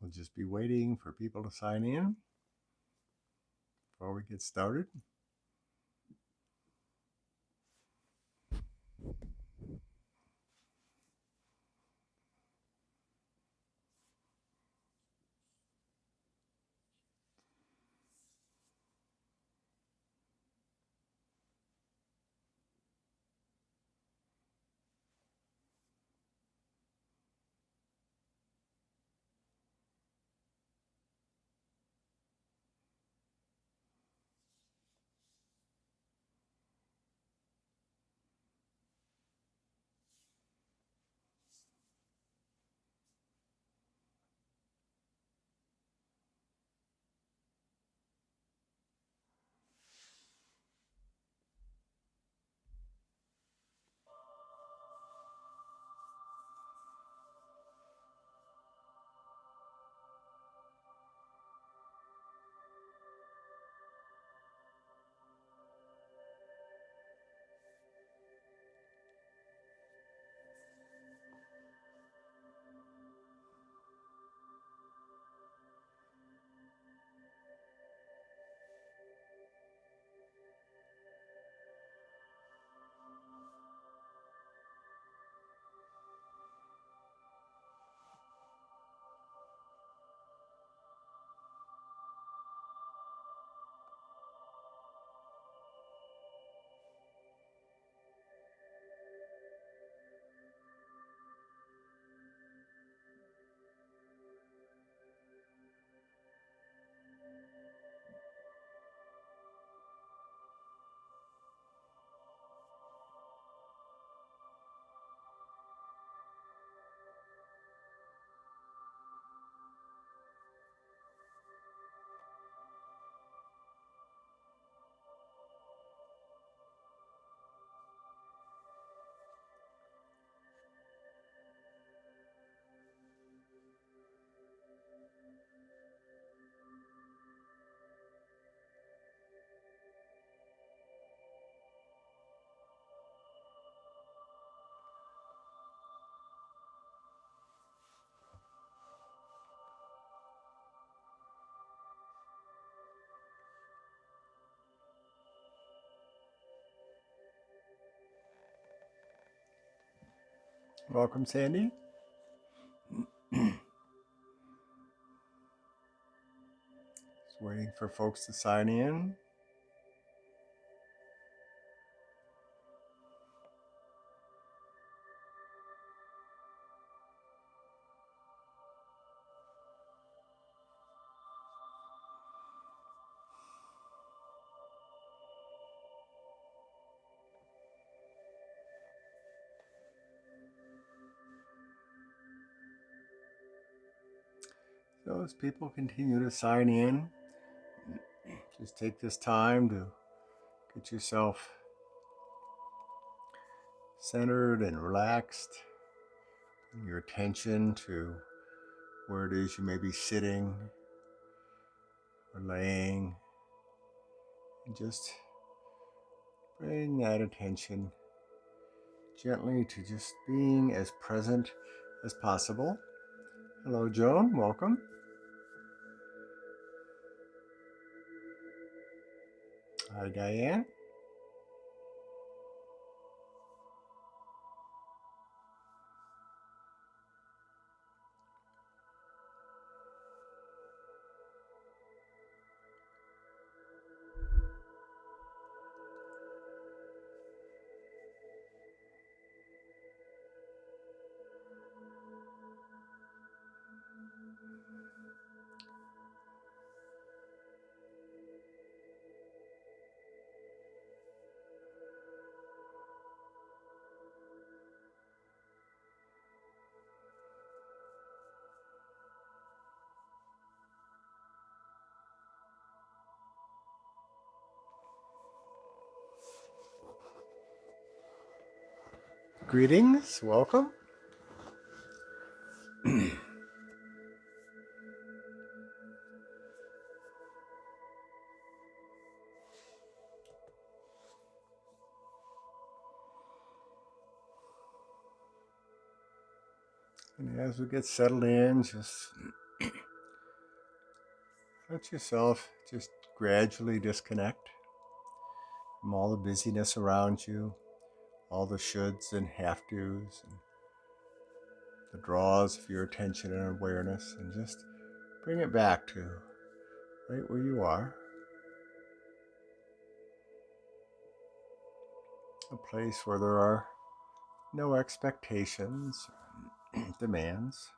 We'll just be waiting for people to sign in before we get started. Welcome, Sandy. Just waiting for folks to sign in. So as people continue to sign in, just take this time to get yourself centered and relaxed. Bring your attention to where it is you may be sitting or laying. And just bring that attention gently to just being as present as possible. Hello, Joan. Welcome. Hi, Diane. Greetings, welcome. And as we get settled in, just let yourself just gradually disconnect from all the busyness around you, all the shoulds and have-tos, and the draws of your attention and awareness, and just bring it back to right where you are, a place where there are no expectations, demands.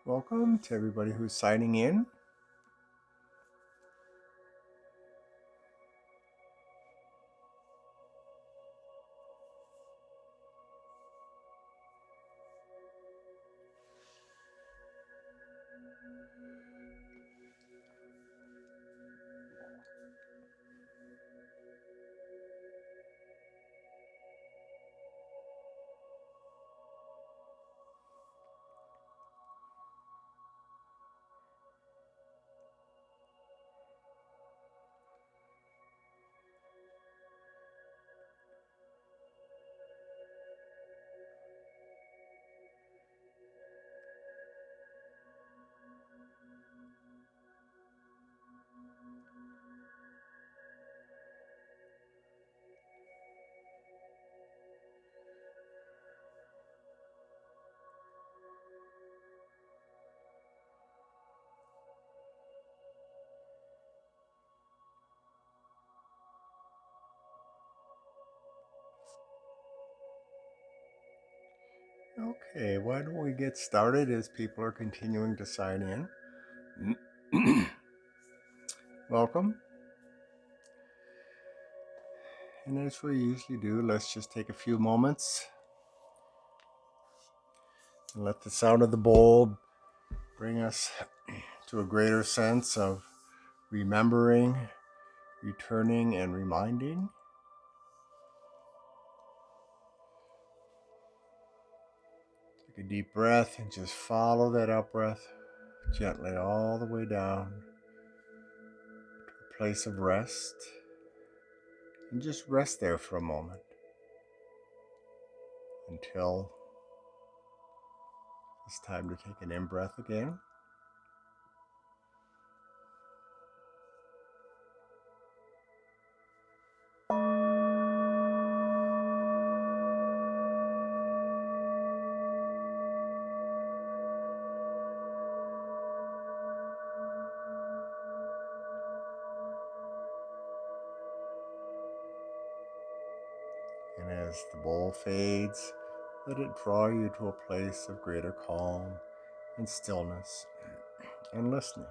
Welcome to everybody who's signing in. Okay, why don't we get started as people are continuing to sign in. Welcome. And as we usually do, let's just take a few moments and let the sound of the bowl bring us to a greater sense of remembering, returning, and reminding. Take a deep breath and just follow that out breath gently all the way down to a place of rest. And just rest there for a moment until it's time to take an in-breath again. And as the bowl fades, let it draw you to a place of greater calm and stillness and listening.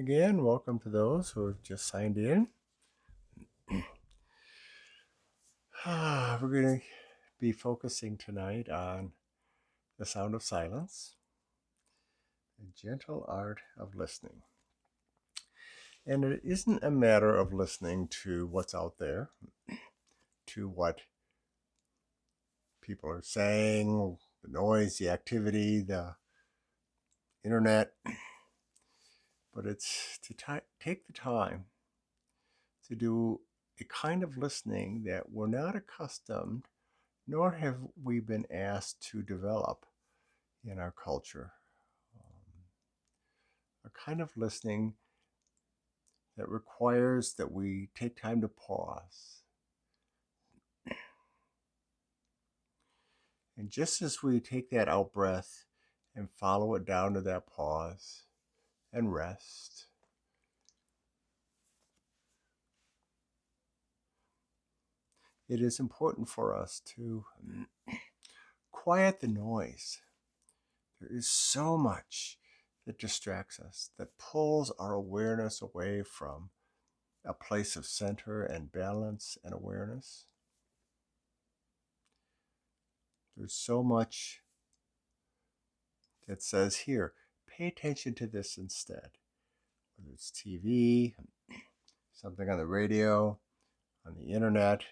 Again, welcome to those who have just signed in. We're going to be focusing tonight on the sound of silence, the gentle art of listening. And it isn't a matter of listening to what's out there, to what people are saying, the noise, the activity, the internet, but it's to take the time to do a kind of listening that we're not accustomed, nor have we been asked to develop in our culture. A kind of listening that requires that we take time to pause. And just as we take that out breath and follow it down to that pause and rest, it is important for us to quiet the noise. There is so much that distracts us, that pulls our awareness away from a place of center and balance and awareness. There's so much that says here, pay attention to this instead. Whether it's TV, something on the radio, on the internet,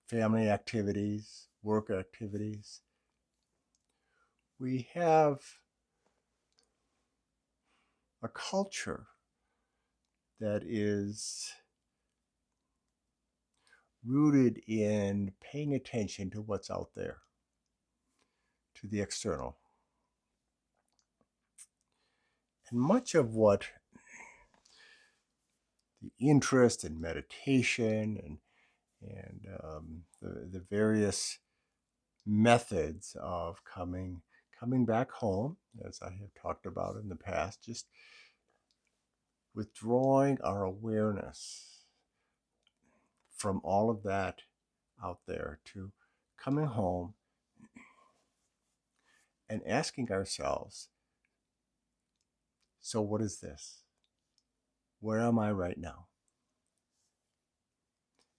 family activities, work activities. We have a culture that is rooted in paying attention to what's out there, to the external. And much of what the interest in meditation and the various methods of coming back home, as I have talked about in the past, just withdrawing our awareness from all of that out there to coming home and asking ourselves, so what is this? Where am I right now?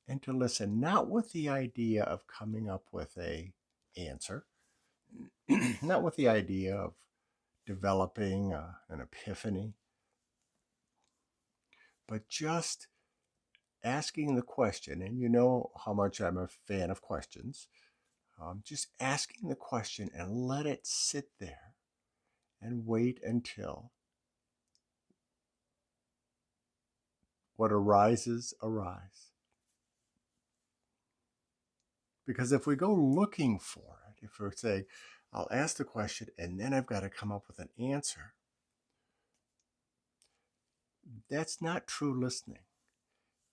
And to listen, not with the idea of coming up with an answer, not with the idea of developing an epiphany, but just asking the question. And you know how much I'm a fan of questions. Just asking the question and let it sit there and wait until what arises, arise. Because if we go looking for it, if we're saying, I'll ask the question and then I've got to come up with an answer, that's not true listening.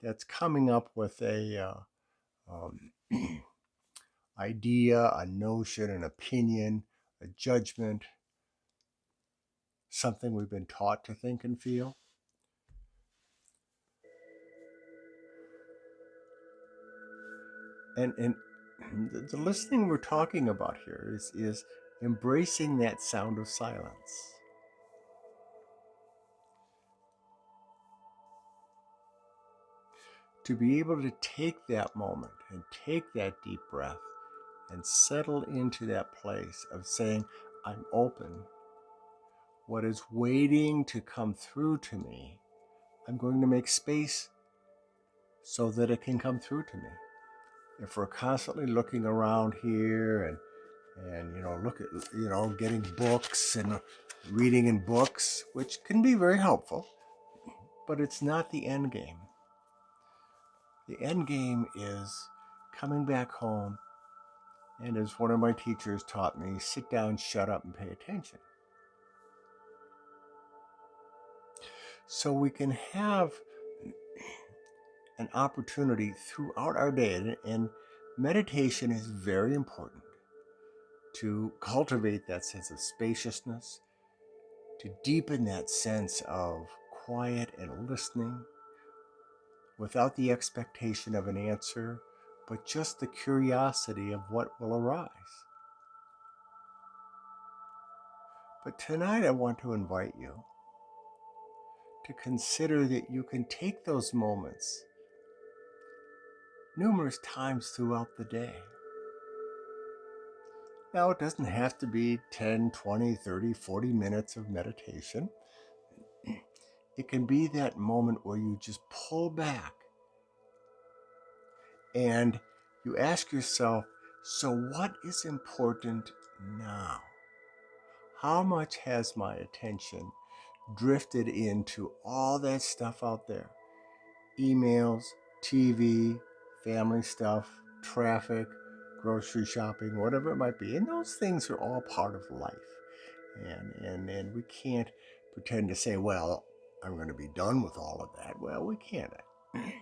That's coming up with a idea, a notion, an opinion, a judgment, something we've been taught to think and feel. And the listening we're talking about here is embracing that sound of silence. To be able to take that moment and take that deep breath and settle into that place of saying, I'm open. What is waiting to come through to me, I'm going to make space so that it can come through to me. If we're constantly looking around here and look at getting books and reading in books, which can be very helpful, but it's not the end game. The end game is coming back home, and as one of my teachers taught me, sit down, shut up, and pay attention. So we can have an opportunity throughout our day, and meditation is very important, to cultivate that sense of spaciousness, to deepen that sense of quiet and listening without the expectation of an answer, but just the curiosity of what will arise. But tonight I want to invite you to consider that you can take those moments numerous times throughout the day. Now, it doesn't have to be 10, 20, 30, 40 minutes of meditation. It can be that moment where you just pull back and you ask yourself, so what is important now? How much has my attention drifted into all that stuff out there? Emails, TV, family stuff, traffic, grocery shopping, whatever it might be. And those things are all part of life. And we can't pretend to say, well, I'm going to be done with all of that. Well, we can't.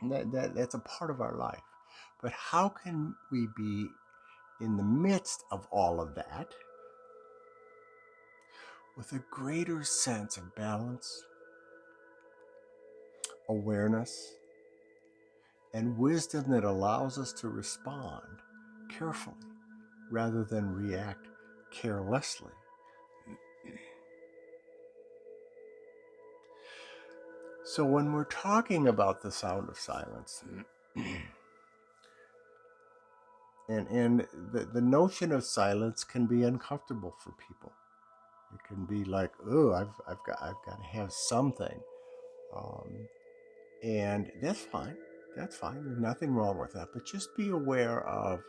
That's a part of our life. But how can we be in the midst of all of that with a greater sense of balance, awareness, and wisdom that allows us to respond carefully rather than react carelessly? So when we're talking about the sound of silence, and the notion of silence can be uncomfortable for people. It can be like, oh, I've got to have something, and that's fine. That's fine. There's nothing wrong with that. But just be aware of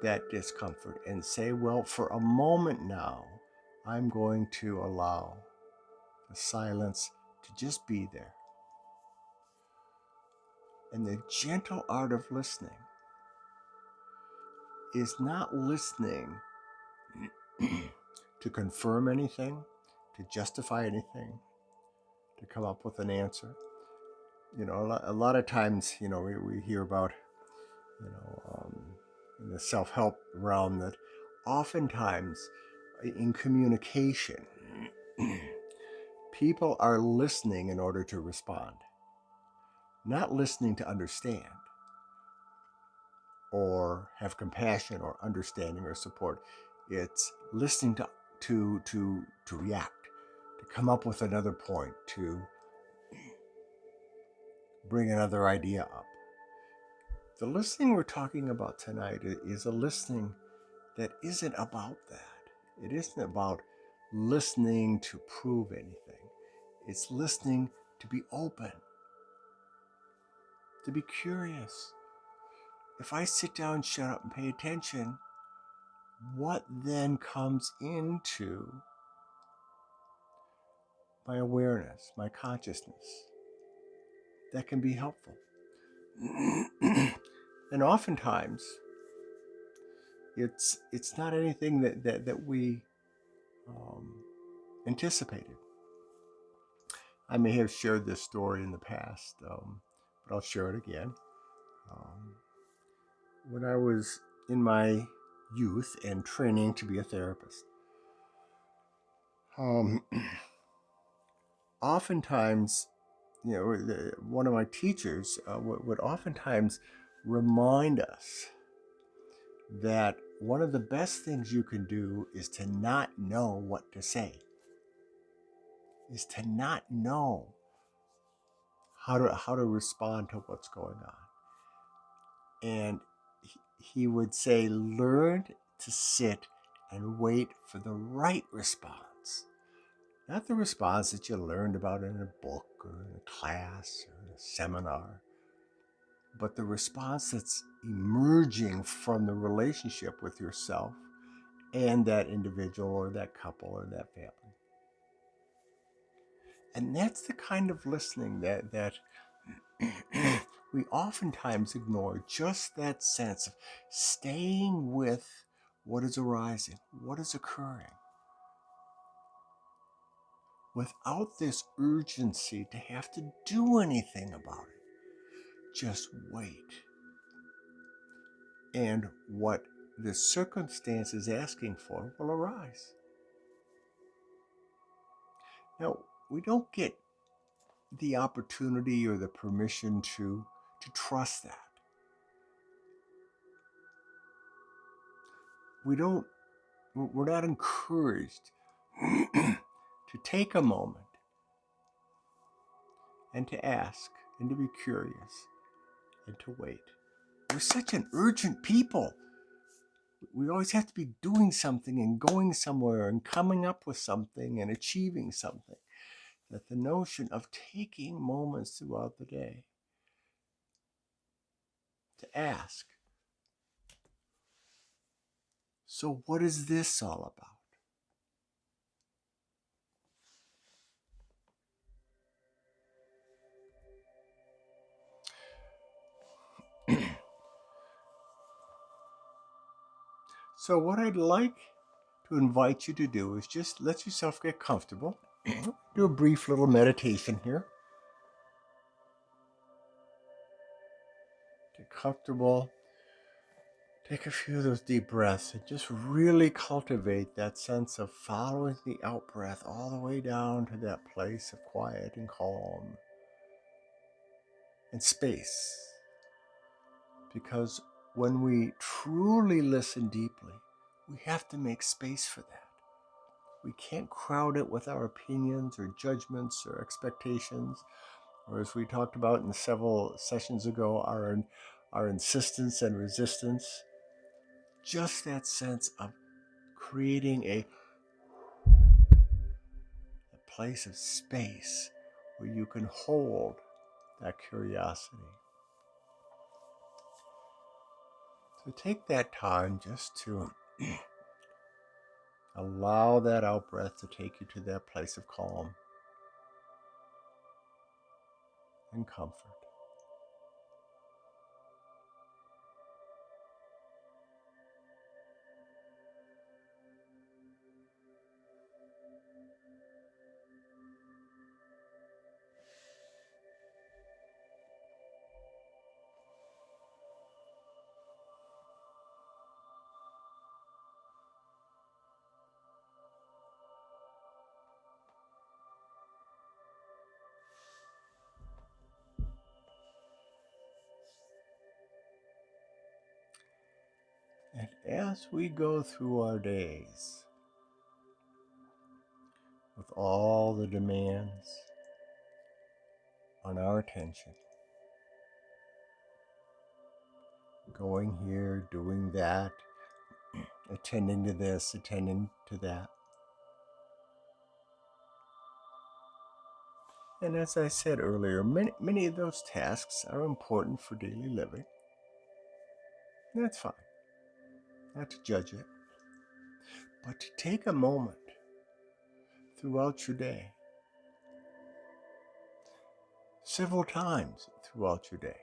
that discomfort and say, well, for a moment now, I'm going to allow the silence to just be there. And the gentle art of listening is not listening to confirm anything, to justify anything, to come up with an answer. A lot of times, we hear about, in the self-help realm, that oftentimes in communication, people are listening in order to respond, not listening to understand or have compassion or understanding or support. It's listening to react, to come up with another point, to bring another idea up. The listening we're talking about tonight is a listening that isn't about that. It isn't about listening to prove anything. It's listening to be open, to be curious. If I sit down, shut up, and pay attention, what then comes into my awareness, my consciousness, that can be helpful? And oftentimes, it's not anything that we anticipated. I may have shared this story in the past, but I'll share it again. When I was in my youth and training to be a therapist, oftentimes, one of my teachers would oftentimes remind us that one of the best things you can do is to not know what to say, is to not know how to respond to what's going on. And he would say, learn to sit and wait for the right response. Not the response that you learned about in a book or in a class or in a seminar, but the response that's emerging from the relationship with yourself and that individual or that couple or that family. And that's the kind of listening that we oftentimes ignore, just that sense of staying with what is arising, what is occurring, without this urgency to have to do anything about it. Just wait. And what the circumstance is asking for will arise. Now, we don't get the opportunity or the permission to trust that. We're not encouraged to take a moment and to ask and to be curious and to wait. We're such an urgent people. We always have to be doing something and going somewhere and coming up with something and achieving something. That the notion of taking moments throughout the day to ask, so what is this all about? So what I'd like to invite you to do is just let yourself get comfortable. Do a brief little meditation here. Get comfortable. Take a few of those deep breaths and just really cultivate that sense of following the out breath all the way down to that place of quiet and calm and space. Because when we truly listen deeply, we have to make space for that. We can't crowd it with our opinions or judgments or expectations, or as we talked about in several sessions ago, our insistence and resistance. Just that sense of creating a place of space where you can hold that curiosity. So take that time just to allow that out breath to take you to that place of calm and comfort. And as we go through our days, with all the demands on our attention, going here, doing that, attending to this, attending to that. And as I said earlier, many of those tasks are important for daily living. That's fine, not to judge it, but to take a moment throughout your day, several times throughout your day,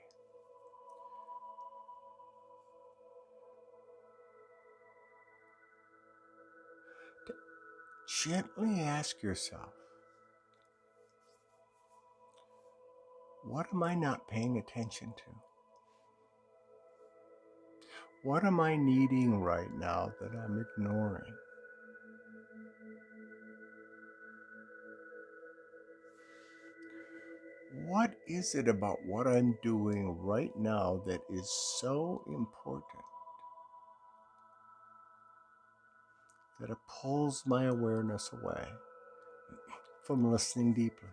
to gently ask yourself, what am I not paying attention to? What am I needing right now that I'm ignoring? What is it about what I'm doing right now that is so important that it pulls my awareness away from listening deeply?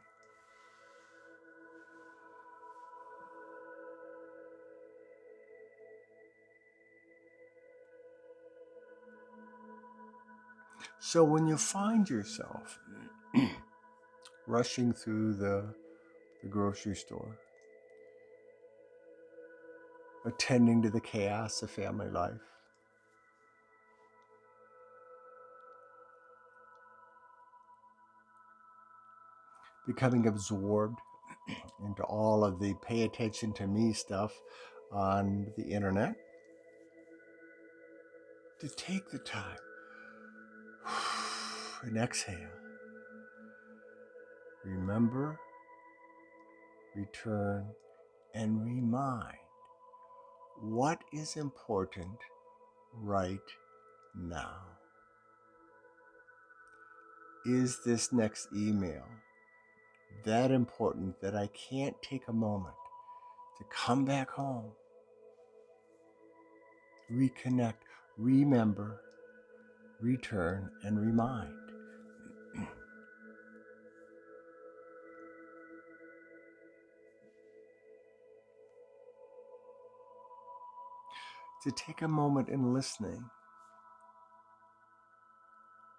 So when you find yourself rushing through the grocery store, attending to the chaos of family life, becoming absorbed into all of the pay attention to me stuff on the internet, to take the time and exhale. Remember, return, and remind what is important right now. Is this next email that important that I can't take a moment to come back home, reconnect, remember, return, and remind? to take a moment in listening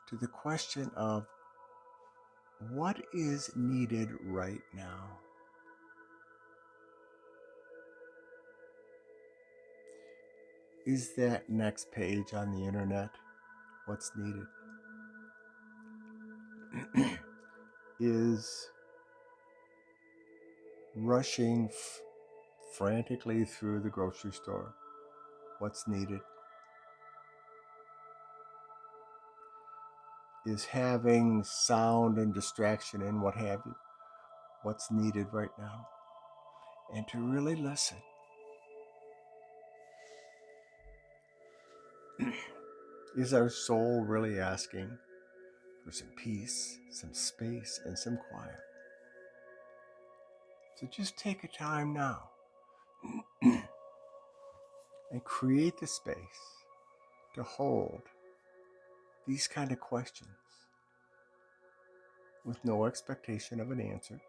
to the question of what is needed right now. Is that next page on the internet what's needed? Is rushing frantically through the grocery store what's needed? Is having sound and distraction and what have you what's needed right now? And to really listen. Is our soul really asking for some peace, some space, and some quiet? So just take a time now and create the space to hold these kind of questions with no expectation of an answer,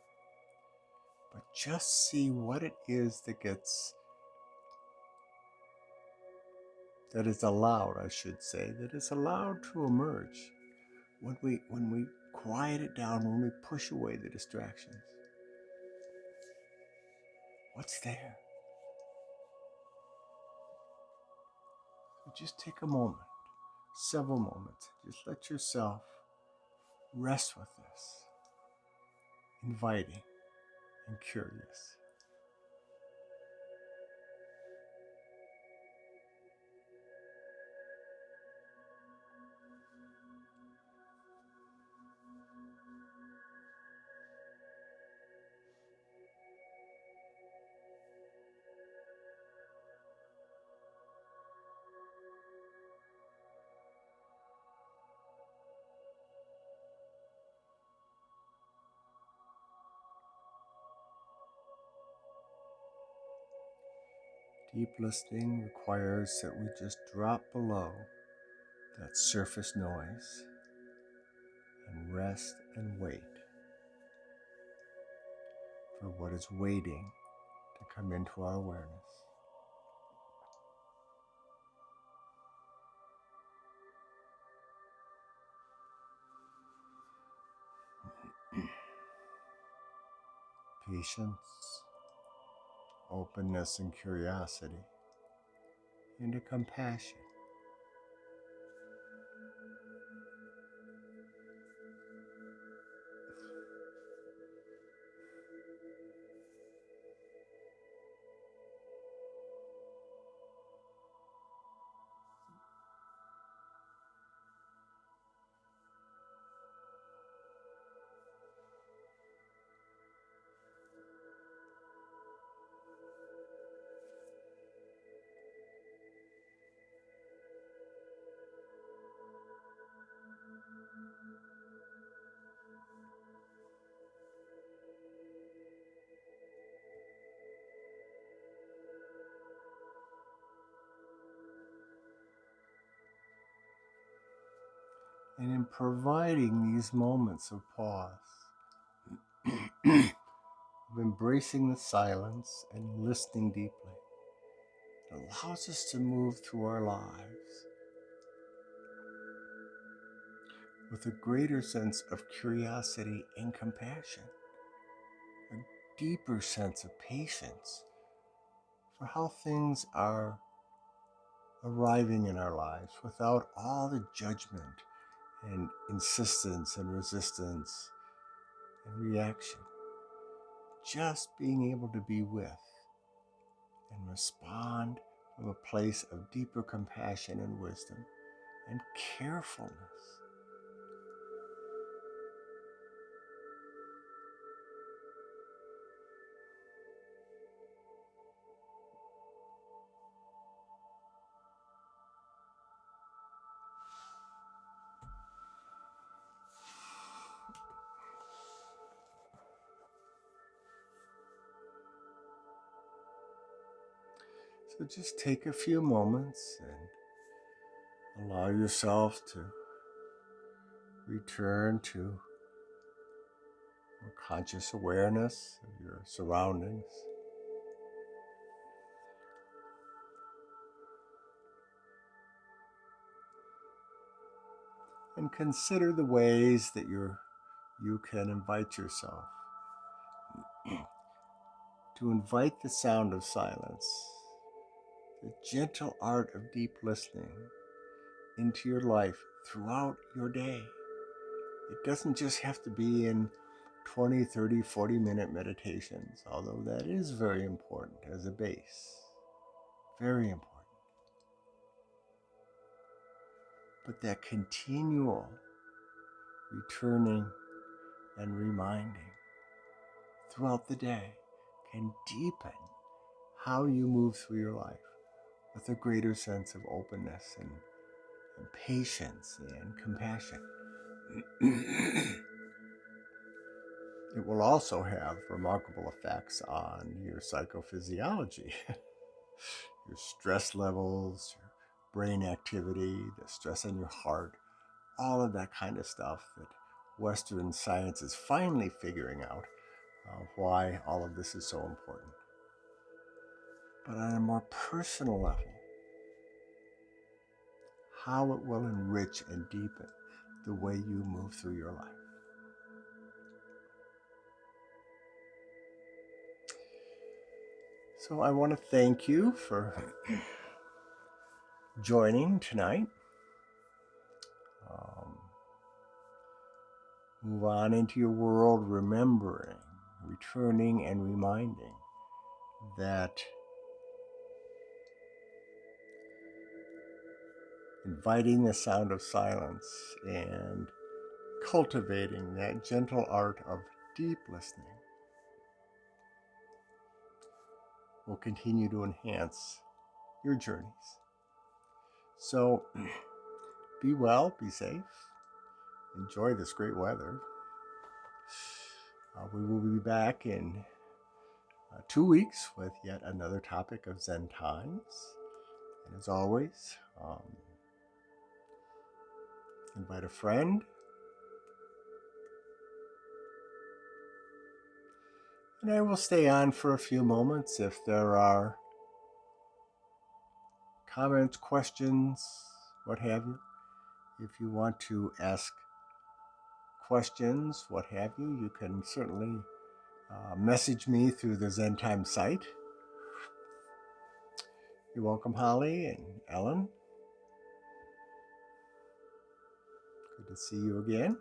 but just see what it is that is allowed, I should say, that is allowed to emerge when we quiet it down, when we push away the distractions. What's there? So just take a moment, several moments, just let yourself rest with this, inviting and curious. Deep listening requires that we just drop below that surface noise and rest and wait for what is waiting to come into our awareness. Patience, openness and curiosity, into compassion. And in providing these moments of pause, of embracing the silence and listening deeply, it allows us to move through our lives with a greater sense of curiosity and compassion, a deeper sense of patience for how things are arriving in our lives without all the judgment and insistence and resistance and reaction. Just being able to be with and respond from a place of deeper compassion and wisdom and carefulness. So just take a few moments and allow yourself to return to more conscious awareness of your surroundings. and consider the ways that you can invite yourself to invite the sound of silence, the gentle art of deep listening into your life throughout your day. It doesn't just have to be in 20, 30, 40-minute meditations, although that is very important as a base. Very important. But that continual returning and reminding throughout the day can deepen how you move through your life with a greater sense of openness and patience and compassion. It will also have remarkable effects on your psychophysiology, your stress levels, your brain activity, the stress on your heart, all of that kind of stuff that Western science is finally figuring out why all of this is so important. But on a more personal level, how it will enrich and deepen the way you move through your life. So I want to thank you for joining tonight. Move on into your world, remembering, returning, and reminding that inviting the sound of silence and cultivating that gentle art of deep listening will continue to enhance your journeys. So be well, be safe, enjoy this great weather. We will be back in 2 weeks with yet another topic of Zen Times. And as always, invite a friend. And I will stay on for a few moments if there are comments, questions, what have you. If you want to ask questions, what have you, you can certainly message me through the Zen Times site. You're welcome, Holly and Ellen. Good to see you again.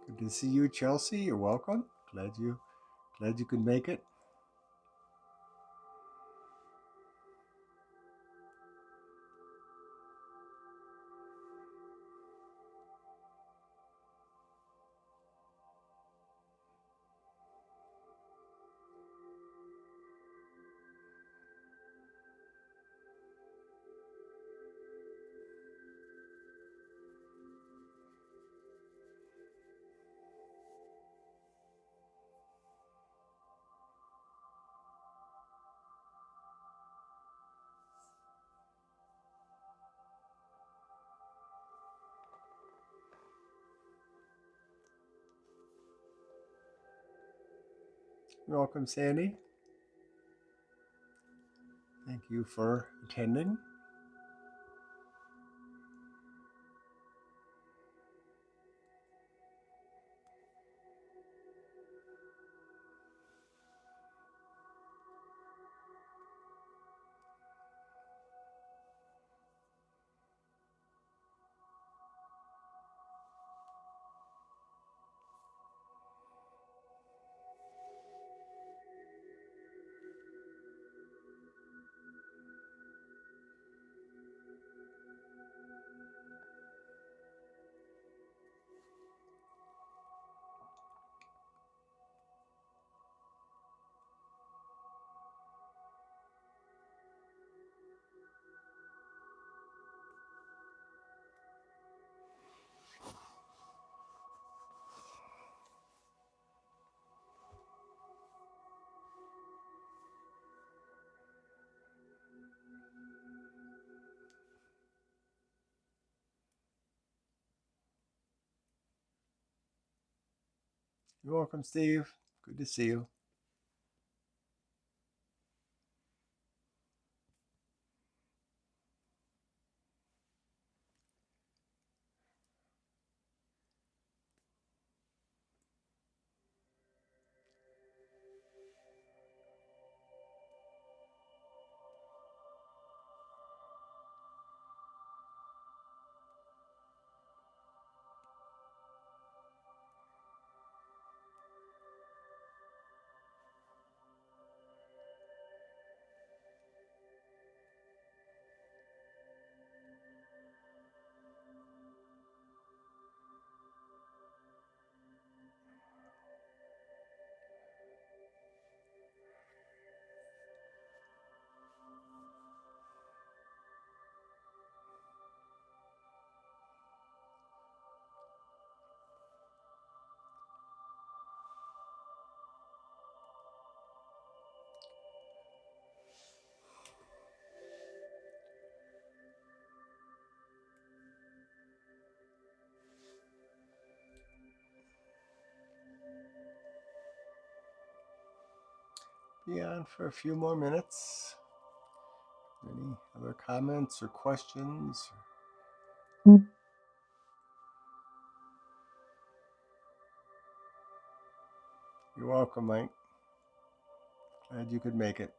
Good to see you, Chelsea. You're welcome. Glad you could make it. You're welcome, Sandy. Thank you for attending. You're welcome, Steve. Good to see you. Be on for a few more minutes. Any other comments or questions? You're welcome, Mike. Glad you could make it.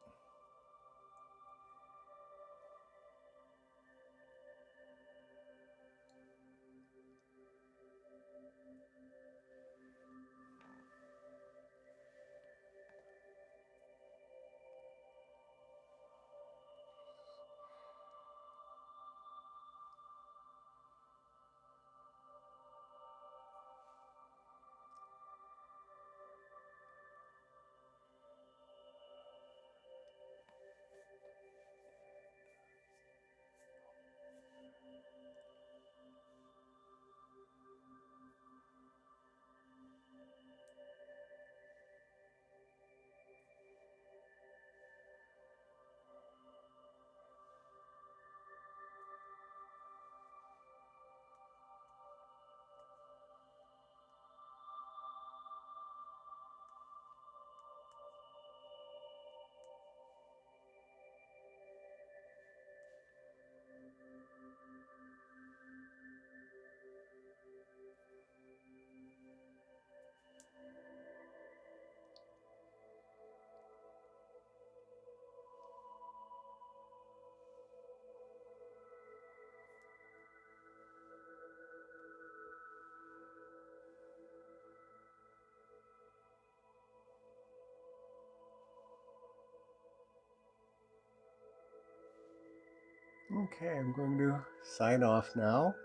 Okay, I'm going to sign off now.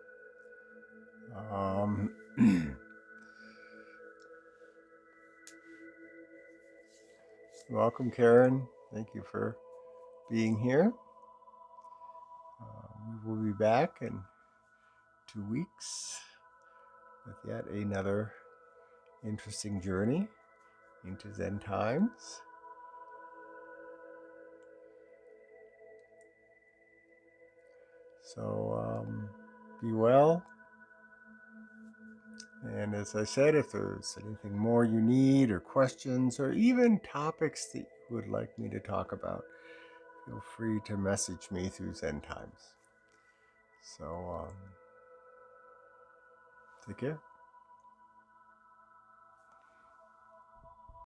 Welcome, Karen. Thank you for being here. We will be back in 2 weeks with yet another interesting journey into Zen Times. So be well. And as I said, if there's anything more you need or questions or even topics that you would like me to talk about, feel free to message me through Zen Times. So take care.